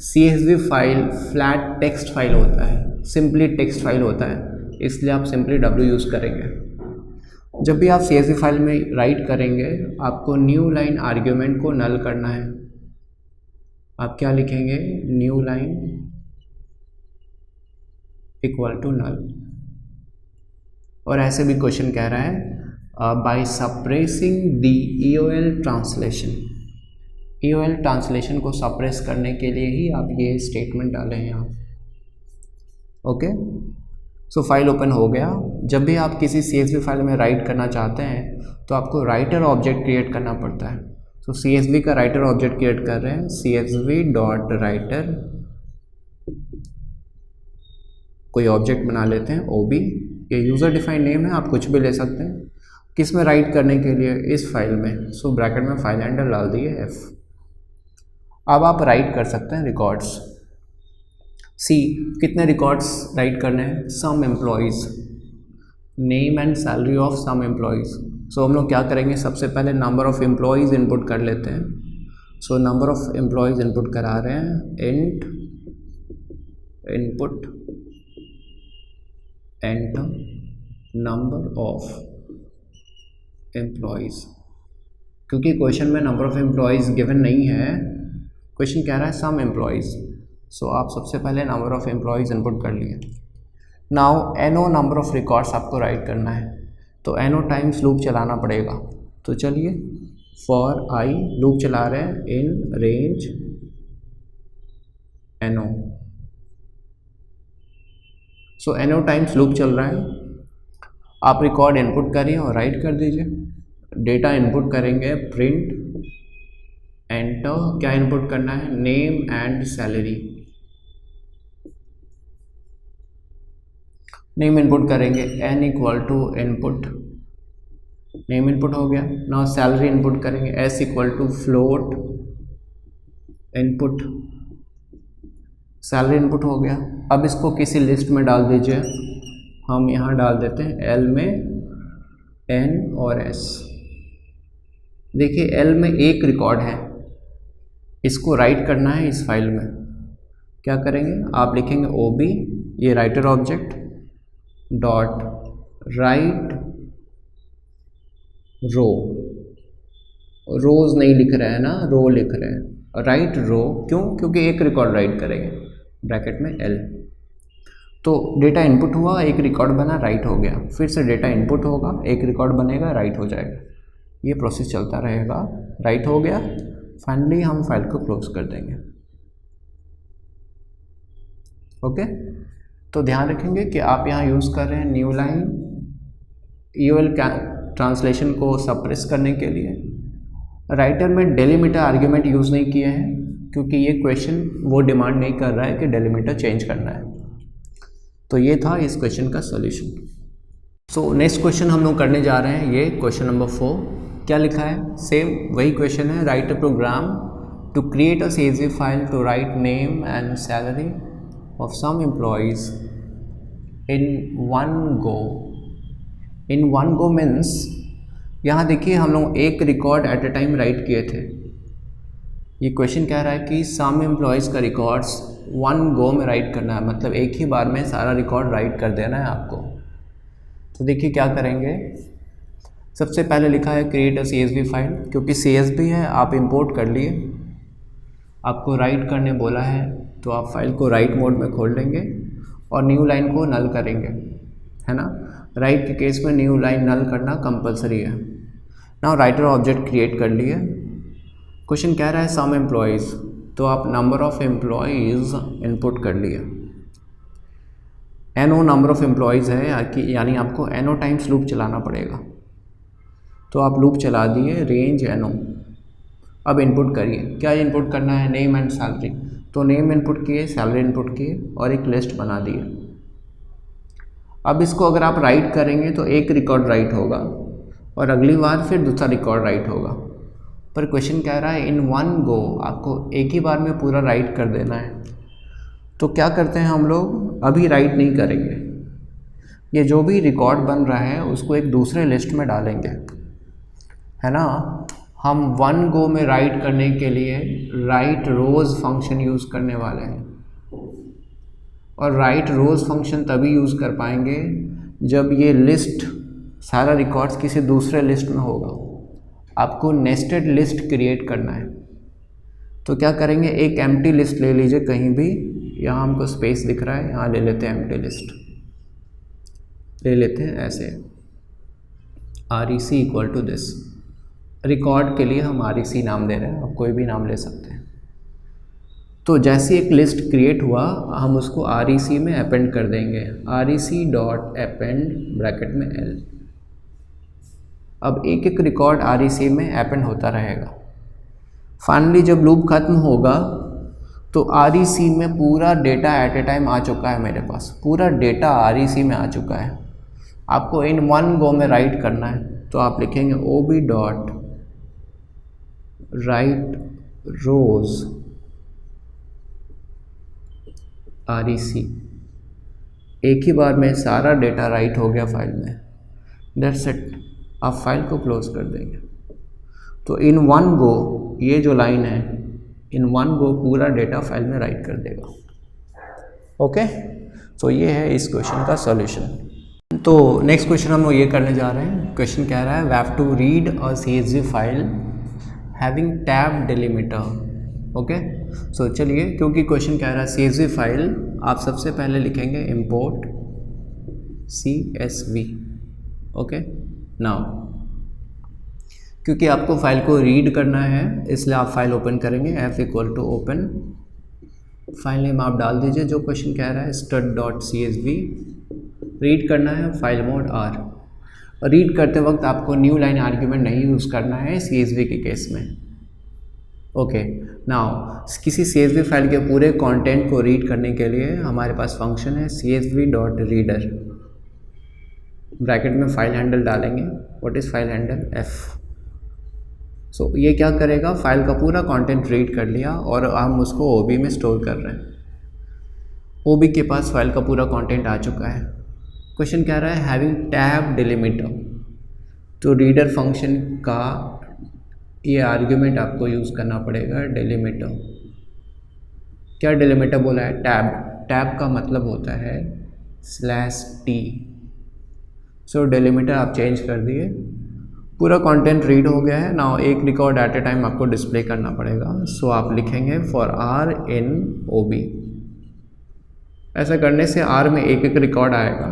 CSV file flat text file होता है, सिंपली टेक्स्ट फाइल होता है, इसलिए आप सिंपली W यूज़ करेंगे। जब भी आप CSV फाइल में राइट करेंगे आपको न्यू लाइन आर्ग्यूमेंट को नल करना है। आप क्या लिखेंगे, new line equal to null. और ऐसे भी क्वेश्चन कह रहा है by suppressing the EOL translation, EOL translation को सप्रेस करने के लिए ही आप ये स्टेटमेंट डाले हैं यहाँ। ओके, सो फाइल ओपन हो गया। जब भी आप किसी CSV फाइल में राइट करना चाहते हैं तो आपको राइटर ऑब्जेक्ट क्रिएट करना पड़ता है। तो CSV का राइटर ऑब्जेक्ट क्रिएट कर रहे हैं, CSV.writer, कोई ऑब्जेक्ट बना लेते हैं OB, ये यूज़र डिफाइंड नेम है, आप कुछ भी ले सकते हैं। किस में राइट करने के लिए, इस फाइल में। सो ब्रैकेट में फाइल हैंडल डाल दिए F। अब आप राइट कर सकते हैं रिकॉर्ड्स। कितने रिकॉर्ड्स राइट करने हैं, some employees, name and salary of some employees. So हम लोग क्या करेंगे, सबसे पहले नंबर ऑफ़ एम्प्लॉयज़ इनपुट कर लेते हैं। So number of employees input करा रहे हैं, int input enter number of employees, क्योंकि क्वेश्चन में नंबर ऑफ़ एम्प्लॉयज़ गिवन नहीं है, क्वेश्चन कह रहा है सम एम्प्लॉयज़। सो आप सबसे पहले नंबर ऑफ़ एम्प्लॉयज़ इनपुट कर लिए। Now NO number of records आपको राइट करना है, तो NO टाइम्स लूप चलाना पड़ेगा। तो चलिए फॉर आई लूप चला रहे हैं in range NO। So NO times loop चल रहा है। आप रिकॉर्ड इनपुट करिए और राइट कर दीजिए। डेटा इनपुट करेंगे, प्रिंट एंटर, क्या इनपुट करना है, name and salary. Name input करेंगे, n equal to input, name input हो गया। नाउ सैलरी इनपुट करेंगे, s equal to float input, salary input हो गया। अब इसको किसी लिस्ट में डाल दीजिए। हम यहाँ डाल देते हैं L में N और S। देखिए L में एक रिकॉर्ड है, इसको राइट करना है इस फाइल में। क्या करेंगे, आप लिखेंगे OB, ये राइटर ऑब्जेक्ट डॉट राइट रो, रोज नहीं लिख रहे हैं ना, रो लिख रहे हैं, राइट रो। क्यों, क्योंकि एक रिकॉर्ड राइट करेंगे, ब्रैकेट में L। तो डेटा इनपुट हुआ, एक रिकॉर्ड बना, राइट हो गया, फिर से डेटा इनपुट होगा, एक रिकॉर्ड बनेगा, राइट हो जाएगा, ये प्रोसेस चलता रहेगा। राइट हो गया, फाइनली हम फाइल को क्लोज कर देंगे। ओके, तो ध्यान रखेंगे कि आप यहाँ यूज़ कर रहे हैं न्यू लाइन EOL ट्रांसलेशन को सप्रेस करने के लिए। राइटर में डेलीमीटर आर्ग्यूमेंट यूज़ नहीं किए हैं क्योंकि ये क्वेश्चन वो डिमांड नहीं कर रहा है कि डेलीमीटर चेंज करना है। तो ये था इस क्वेश्चन का सॉल्यूशन। सो नेक्स्ट क्वेश्चन हम लोग करने जा रहे हैं, ये क्वेश्चन नंबर 4। क्या लिखा है? सेम वही क्वेश्चन है, write a program to create a CSV file to write name and salary of some employees in one go. In one go means यहाँ देखिए हम लोग एक record at a time write किए थे। ये क्वेश्चन कह रहा है कि सम एम्प्लॉयज़ का रिकॉर्ड्स वन गो में राइट करना है, मतलब एक ही बार में सारा रिकॉर्ड राइट कर देना है आपको। तो देखिए क्या करेंगे। सबसे पहले लिखा है क्रिएट अ CSV फाइल, क्योंकि CSV है आप इंपोर्ट कर लिए, आपको राइट करने बोला है तो आप फाइल को राइट मोड में खोल लेंगे और न्यू लाइन को नल करेंगे, है ना। राइट के केस में न्यू लाइन नल करना कंपलसरी है। नाउ राइटर ऑब्जेक्ट क्रिएट कर लिए। क्वेश्चन कह रहा है सम एम्प्लॉयज़, तो आप नंबर ऑफ़ एम्प्लॉयज़ इनपुट कर लिए। NO नंबर ऑफ़ एम्प्लॉयज़ है यानी आपको NO टाइम्स लूप चलाना पड़ेगा। तो आप लूप चला दिए, रेंज NO। अब इनपुट करिए, क्या इनपुट करना है? Name and salary. तो नेम इनपुट किए, सैलरी इनपुट किए और एक लिस्ट बना दिए। अब इसको अगर आप राइट करेंगे तो एक रिकॉर्ड राइट होगा और अगली बार फिर दूसरा रिकॉर्ड राइट होगा। पर क्वेश्चन कह रहा है इन वन गो, आपको एक ही बार में पूरा राइट कर देना है। तो क्या करते हैं हम लोग, अभी राइट नहीं करेंगे, ये जो भी रिकॉर्ड बन रहा है उसको एक दूसरे लिस्ट में डालेंगे, है ना। हम वन गो में राइट करने के लिए राइट रोज़ फंक्शन यूज़ करने वाले हैं और राइट रोज़ फंक्शन तभी यूज़ कर पाएंगे जब ये लिस्ट सारा रिकॉर्ड्स किसी दूसरे लिस्ट में होगा। आपको नेस्टेड लिस्ट क्रिएट करना है। तो क्या करेंगे, एक एम्प्टी लिस्ट ले लीजिए कहीं भी, यहाँ हमको स्पेस दिख रहा है, यहाँ ले लेते हैं एम्प्टी लिस्ट, ले लेते हैं ऐसे REC equal to this. Record के लिए हम REC नाम दे रहे हैं, आप कोई भी नाम ले सकते हैं। तो जैसे एक लिस्ट क्रिएट हुआ हम उसको REC में अपेंड कर देंगे, REC.append ब्रैकेट में L। अब एक एक रिकॉर्ड REC में अपेंड होता रहेगा। फाइनली जब लूप खत्म होगा तो REC में पूरा डेटा एट ए टाइम आ चुका है, मेरे पास पूरा डेटा REC में आ चुका है। आपको इन वन गो में राइट करना है, तो आप लिखेंगे OB.write rows REC। एक ही बार में सारा डेटा राइट हो गया फाइल में, दैट्स इट। आप फाइल को क्लोज कर देंगे। तो इन वन गो, ये जो लाइन है, इन वन गो पूरा डेटा फाइल में राइट कर देगा। ओके, तो ये है इस क्वेश्चन का सॉल्यूशन। तो नेक्स्ट क्वेश्चन हम लोग ये करने जा रहे हैं। क्वेश्चन कह रहा है we have to read a CSV file having tab delimiter. Okay, so चलिए, क्योंकि क्वेश्चन कह रहा है CSV फाइल, आप सबसे पहले लिखेंगे import CSV। ओके, नाउ क्योंकि आपको फाइल को रीड करना है इसलिए आप फाइल ओपन करेंगे, F equal to open, file name आप डाल दीजिए जो क्वेश्चन कह रहा है stud.csv। रीड करना है, फाइल मोड R। रीड करते वक्त आपको न्यू लाइन आर्ग्यूमेंट नहीं यूज़ करना है CSV के केस में। ओके, नाउ किसी CSV फाइल के पूरे कंटेंट को रीड करने के लिए हमारे पास फंक्शन है CSV.reader। ब्रैकेट में फाइल हैंडल डालेंगे, what is file handle? F। सो ये क्या करेगा, फाइल का पूरा कंटेंट रीड कर लिया और हम उसको OB में स्टोर कर रहे हैं। OB के पास फाइल का पूरा कंटेंट आ चुका है। क्वेश्चन कह रहा है हैविंग टैब डिलीमीटर, तो रीडर फंक्शन का ये आर्ग्यूमेंट आपको यूज़ करना पड़ेगा, डिलीमीटर। क्या डिलीमीटर बोला है? टैब। टैब का मतलब होता है /T। सो डिलीमीटर आप चेंज कर दिए, पूरा कंटेंट रीड हो गया है। नाउ एक रिकॉर्ड एट ए टाइम आपको डिस्प्ले करना पड़ेगा, सो आप लिखेंगे फॉर R in OB। ऐसा करने से R में एक एक रिकॉर्ड आएगा,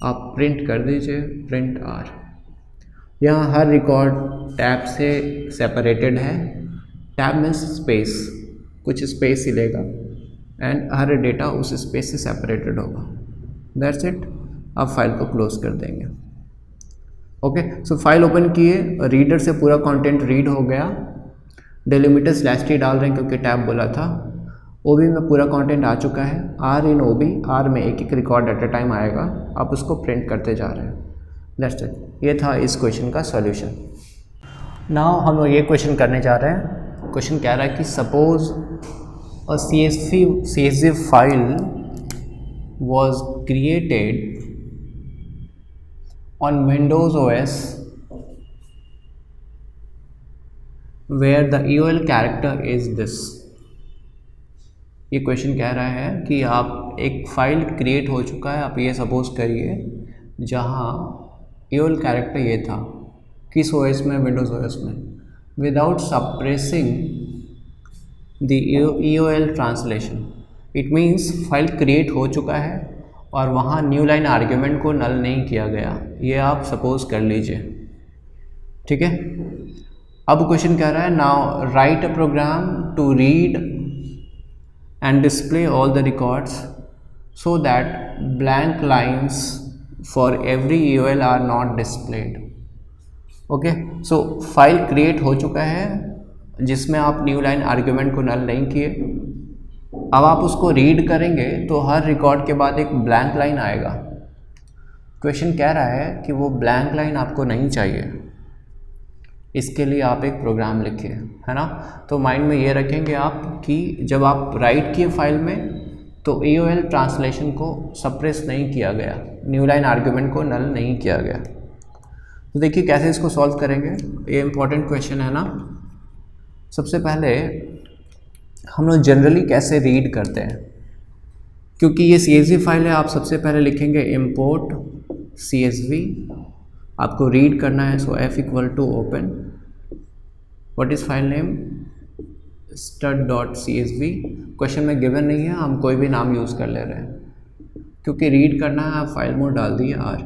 आप प्रिंट कर दीजिए प्रिंट R। यहाँ हर रिकॉर्ड टैब से सेपरेटेड है, टैब मीन्स स्पेस, कुछ स्पेस ही लेगा एंड हर डेटा उस स्पेस से सेपरेटेड होगा, दैट्स इट। आप फाइल को क्लोज कर देंगे। ओके, सो फाइल ओपन किए, रीडर से पूरा कंटेंट रीड हो गया, डेलिमीटर /t डाल रहे हैं क्योंकि टैब बोला था। ओबी में पूरा कंटेंट आ चुका है। आर इन ओबी, आर में एक एक रिकॉर्ड एट अ टाइम आएगा, आप उसको प्रिंट करते जा रहे हैं। दैट्स इट, ये था इस क्वेश्चन का सॉल्यूशन। नाउ हम लोग ये क्वेश्चन करने जा रहे हैं। क्वेश्चन कह रहा है कि suppose a CSV file was created on Windows OS where the EOL character is this। ये क्वेश्चन कह रहा है कि आप एक फाइल क्रिएट हो चुका है, आप ये सपोज करिए, जहाँ EOL कैरेक्टर ये था, किस OS में, Windows OS में, without suppressing the EOL translation. It means file create हो चुका है और वहाँ न्यू लाइन आर्ग्यूमेंट को नल नहीं किया गया, ये आप सपोज कर लीजिए, ठीक है। अब क्वेश्चन कह रहा है now write a program to read and display all the records so that blank lines for every EOL are not displayed. Okay, so file create हो चुका है जिसमें आप न्यू लाइन आर्ग्यूमेंट को नल नहीं किए। अब आप उसको रीड करेंगे तो हर रिकॉर्ड के बाद एक ब्लैंक लाइन आएगा। क्वेश्चन कह रहा है कि वो ब्लैंक लाइन आपको नहीं चाहिए, इसके लिए आप एक प्रोग्राम लिखिए, है ना। तो माइंड में ये रखेंगे आप कि जब आप राइट किए फाइल में तो EOL ट्रांसलेशन को सप्रेस नहीं किया गया, न्यू लाइन आर्ग्यूमेंट को नल नहीं किया गया। तो देखिए कैसे इसको सॉल्व करेंगे, ये इंपॉर्टेंट क्वेश्चन है ना। सबसे पहले हम लोग जनरली कैसे रीड करते हैं, क्योंकि ये CSV फाइल है, आप सबसे पहले लिखेंगे import CSV, आपको रीड करना है, सो F = open what is file name stud.csv। Question में गिवन नहीं है, हम कोई भी नाम यूज़ कर ले रहे हैं, क्योंकि रीड करना है, आप फाइल मोड डाल दिए R।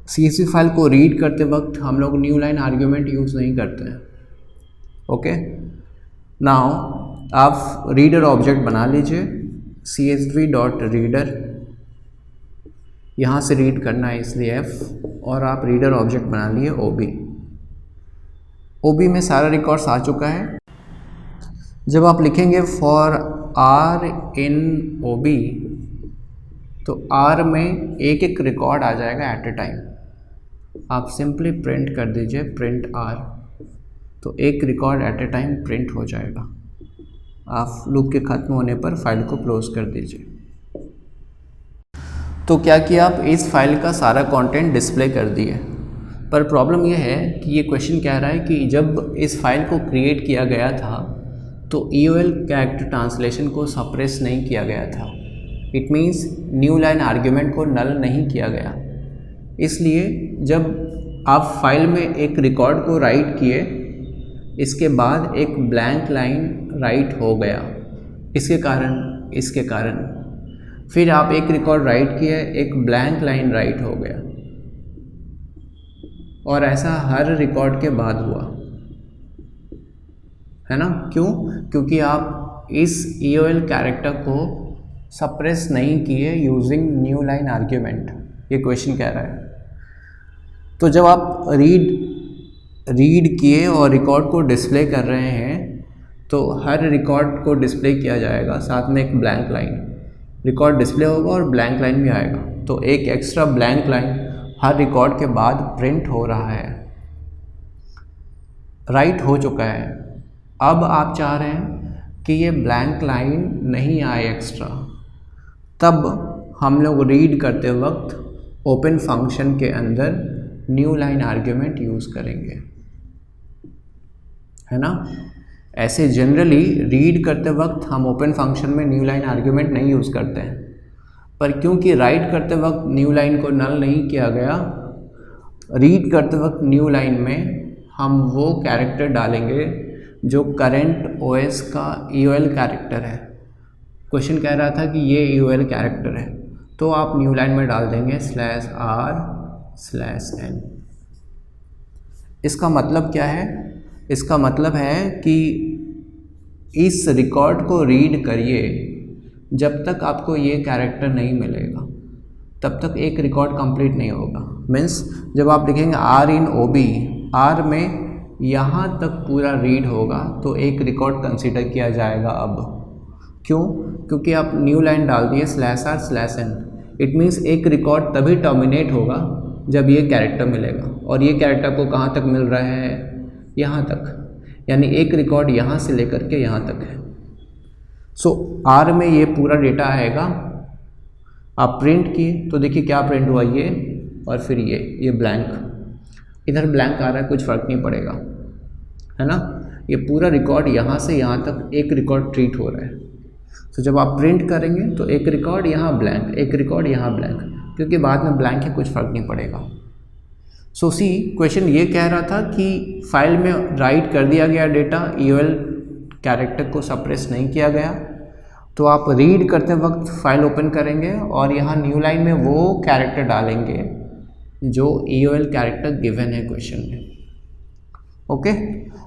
CSV फाइल को रीड करते वक्त हम लोग न्यू लाइन आर्ग्यूमेंट यूज़ नहीं करते हैं। ओके, नाउ आप रीडर ऑब्जेक्ट बना लीजिए, CSV.reader, यहाँ से रीड करना है इसलिए F, और आप रीडर ऑब्जेक्ट बना लिए OB में सारा रिकॉर्ड्स आ चुका है। जब आप लिखेंगे फॉर R in OB तो R में एक एक रिकॉर्ड आ जाएगा एट ए टाइम, आप सिंपली प्रिंट कर दीजिए प्रिंट R, तो एक record at a time print हो जाएगा। आप लूप के ख़त्म होने पर फाइल को क्लोज कर दीजिए। तो क्या किया, आप इस फाइल का सारा कंटेंट डिस्प्ले कर दिए, पर प्रॉब्लम यह है कि ये क्वेश्चन कह रहा है कि जब इस फाइल को क्रिएट किया गया था तो EOL कैरेक्टर ट्रांसलेशन को सप्रेस नहीं किया गया था। It means new line argument को नल नहीं किया गया। इसलिए जब आप फाइल में एक रिकॉर्ड को राइट किए, इसके बाद एक ब्लैंक लाइन राइट हो गया, इसके कारण फिर आप एक रिकॉर्ड राइट किए, एक ब्लैंक लाइन राइट हो गया, और ऐसा हर रिकॉर्ड के बाद हुआ, है ना। क्यों? क्योंकि आप इस EOL कैरेक्टर को सप्रेस नहीं किए यूजिंग न्यू लाइन आर्ग्यूमेंट, ये क्वेश्चन कह रहा है। तो जब आप रीड किए और रिकॉर्ड को डिस्प्ले कर रहे हैं तो हर रिकॉर्ड को डिस्प्ले किया जाएगा, साथ में एक ब्लैंक लाइन, रिकॉर्ड डिस्प्ले होगा और ब्लैंक लाइन भी आएगा, तो एक एक्स्ट्रा ब्लैंक लाइन हर रिकॉर्ड के बाद प्रिंट हो रहा है, राइट हो चुका है। अब आप चाह रहे हैं कि ये ब्लैंक लाइन नहीं आए एक्स्ट्रा, तब हम लोग रीड करते वक्त ओपन फंक्शन के अंदर न्यू लाइन आर्ग्यूमेंट यूज़ करेंगे, है ना। ऐसे जनरली रीड करते वक्त हम ओपन फंक्शन में न्यू लाइन आर्ग्यूमेंट नहीं यूज़ करते हैं, पर क्योंकि राइट करते वक्त न्यू लाइन को नल नहीं किया गया, रीड करते वक्त न्यू लाइन में हम वो कैरेक्टर डालेंगे जो करंट OS का EOL कैरेक्टर है। क्वेश्चन कह रहा था कि ये EOL कैरेक्टर है, तो आप न्यू लाइन में डाल देंगे /R/N। इसका मतलब क्या है? इसका मतलब है कि इस रिकॉर्ड को रीड करिए, जब तक आपको ये कैरेक्टर नहीं मिलेगा तब तक एक रिकॉर्ड कंप्लीट नहीं होगा। मीन्स जब आप लिखेंगे R in O B, R में यहाँ तक पूरा रीड होगा तो एक रिकॉर्ड कंसीडर किया जाएगा। अब क्यों? क्योंकि आप न्यू लाइन डाल दिए /r/n, इट मीन्स एक रिकॉर्ड तभी टर्मिनेट होगा जब ये कैरेक्टर मिलेगा, और ये कैरेक्टर को कहाँ तक मिल रहा है? यहाँ तक, यानी एक रिकॉर्ड यहाँ से लेकर के यहाँ तक है। सो आर में ये पूरा डेटा आएगा। आप प्रिंट किए तो देखिए क्या प्रिंट हुआ, ये और फिर ये ब्लैंक, इधर ब्लैंक आ रहा है, कुछ फ़र्क नहीं पड़ेगा, है ना। ये पूरा रिकॉर्ड यहाँ से यहाँ तक एक रिकॉर्ड ट्रीट हो रहा है। तो जब आप प्रिंट करेंगे तो एक रिकॉर्ड यहाँ ब्लैंक, एक रिकॉर्ड यहाँ ब्लैंक, क्योंकि बाद में ब्लैंक है, कुछ फ़र्क नहीं पड़ेगा। सो सी क्वेश्चन ये कह रहा था कि फाइल में राइट कर दिया गया डेटा, EOL कैरेक्टर को सप्रेस नहीं किया गया, तो आप रीड करते वक्त फाइल ओपन करेंगे और यहाँ न्यू लाइन में वो कैरेक्टर डालेंगे जो EOL कैरेक्टर गिवन है क्वेश्चन में। ओके,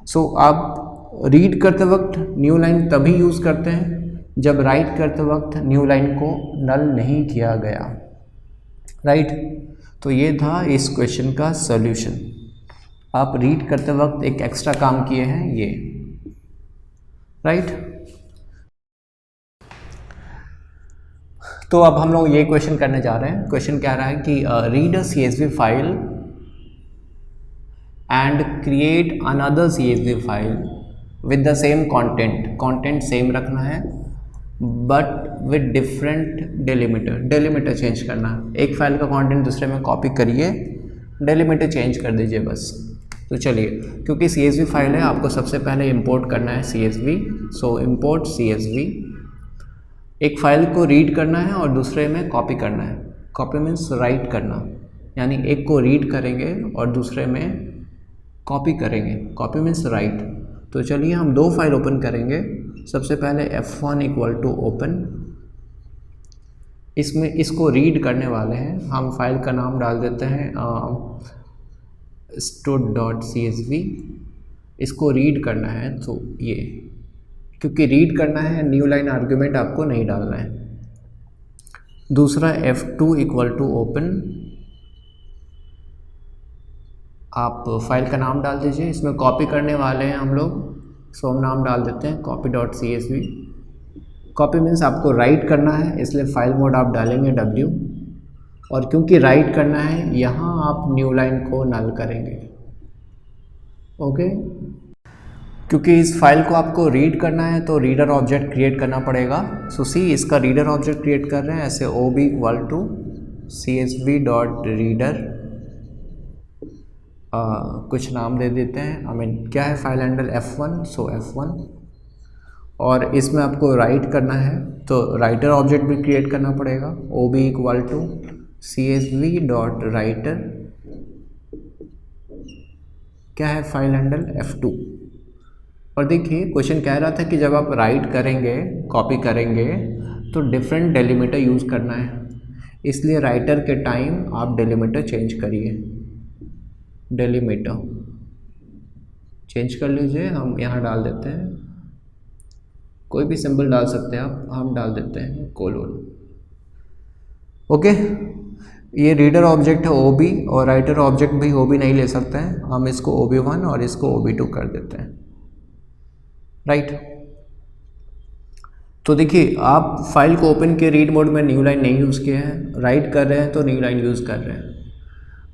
सो आप रीड करते वक्त न्यू लाइन तभी यूज़ करते हैं जब राइट करते वक्त न्यू लाइन को नल नहीं किया गया, राइट। तो ये था इस क्वेश्चन का सॉल्यूशन। आप रीड करते वक्त एक एक्स्ट्रा काम किए हैं ये, राइट। तो अब हम लोग ये क्वेश्चन करने जा रहे हैं। क्वेश्चन कह रहा है कि read a CSV file and create another CSV file with the same content same रखना है but with different delimiter change करना है। एक फाइल का कंटेंट दूसरे में कॉपी करिए, डेलीमीटर चेंज कर दीजिए बस। तो चलिए, क्योंकि CSV फाइल है, आपको सबसे पहले इंपोर्ट करना है CSV। सो इंपोर्ट CSV। एक फाइल को रीड करना है और दूसरे में कॉपी करना है। कॉपी मीन्स राइट करना, यानी एक को रीड करेंगे और दूसरे में कॉपी करेंगे। Copy means right. तो चलिए हम दो फाइल ओपन करेंगे। सबसे पहले F1 = ओपन, इसमें इसको रीड करने वाले हैं। हम फाइल का नाम डाल देते हैं stud.csv। इसको रीड करना है, तो ये क्योंकि रीड करना है, न्यू लाइन आर्ग्यूमेंट आपको नहीं डालना है। दूसरा F2 = ओपन, आप फाइल का नाम डाल दीजिए। इसमें कॉपी करने वाले हैं हम लोग, सो हम नाम डाल देते हैं copy.csv। कॉपी मीन्स आपको राइट करना है, इसलिए फाइल मोड आप डालेंगे W, और क्योंकि राइट करना है यहाँ आप न्यू लाइन को नल करेंगे। ओके, क्योंकि इस फाइल को आपको रीड करना है तो रीडर ऑब्जेक्ट क्रिएट करना पड़ेगा। सो सी इसका रीडर ऑब्जेक्ट क्रिएट कर रहे हैं ऐसे, OB = csv.reader, कुछ नाम दे देते हैं। क्या है फाइल हैंडल F1, सो F1। और इसमें आपको राइट करना है तो राइटर ऑब्जेक्ट भी क्रिएट करना पड़ेगा, OB = csv.writer। क्या है फाइल हैंडल F2। और देखिए क्वेश्चन कह रहा था कि जब आप राइट करेंगे, कॉपी करेंगे, तो डिफरेंट डेलीमीटर यूज़ करना है, इसलिए राइटर के टाइम आप डेलीमीटर चेंज करिए। डेलीमीटर चेंज कर लीजिए। हम यहाँ डाल देते हैं, कोई भी सिंबल डाल सकते हैं आप, हम डाल देते हैं कोलोन। ओके, ये रीडर ऑब्जेक्ट है OB, और राइटर ऑब्जेक्ट भी OB नहीं ले सकते हैं, हम इसको OB1 और इसको OB2 कर देते हैं, राइट। तो देखिए आप फाइल को ओपन के रीड मोड में न्यू लाइन नहीं यूज़ किए हैं, राइट कर रहे हैं तो न्यू लाइन यूज़ कर रहे हैं।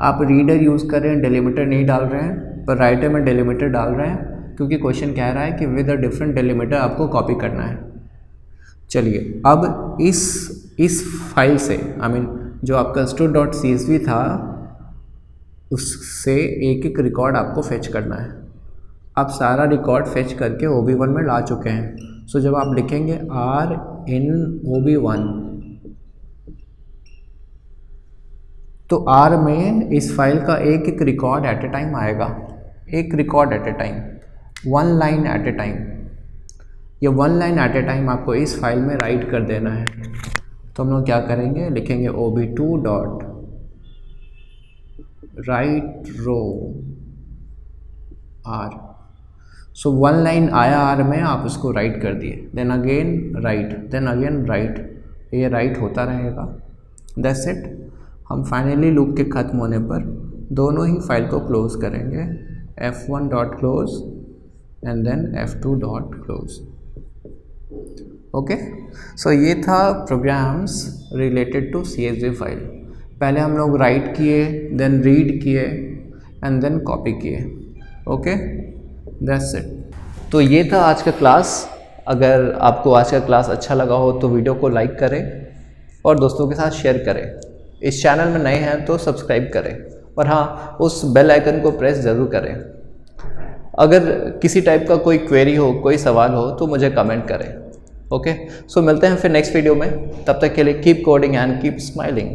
आप रीडर यूज़ कर रहे हैं, डेलीमीटर नहीं डाल रहे हैं, पर राइटर में डेलीमीटर डाल रहे हैं, क्योंकि क्वेश्चन कह रहा है कि विद अ डिफरेंट डेलीमीटर आपको कॉपी करना है। चलिए अब इस फाइल से जो आपका stud.csv था, उससे एक एक रिकॉर्ड आपको फेच करना है। आप सारा रिकॉर्ड फेच करके OB1 में ला चुके हैं। सो जब आप लिखेंगे R in OB1, तो R में इस फाइल का एक एक रिकॉर्ड एट ए टाइम आएगा, एक record at a time, 1 line at a time. ये 1 लाइन एट ए टाइम आपको इस फाइल में राइट कर देना है। तो हम लोग क्या करेंगे, लिखेंगे OB2.write row R। So 1 line आया R में, आप उसको राइट कर दिए, then again write, then again write, ये राइट होता रहेगा। That's it. हम फाइनली लूप के ख़त्म होने पर दोनों ही फाइल को क्लोज करेंगे, f1 dot close and then f2 dot close. Okay, so ये था programs related to CSV file. पहले हम लोग राइट किए, देन रीड किए एंड देन कॉपी किए। Okay, that's it. तो ये था आज का क्लास। अगर आपको आज का क्लास अच्छा लगा हो तो वीडियो को लाइक करें और दोस्तों के साथ शेयर करें। इस चैनल में नए हैं तो सब्सक्राइब करें और हाँ, उस बेल आइकन को प्रेस ज़रूर करें। अगर किसी टाइप का कोई क्वेरी हो, कोई सवाल हो तो मुझे कमेंट करें। ओके, सो मिलते हैं फिर नेक्स्ट वीडियो में। तब तक के लिए keep coding and keep smiling.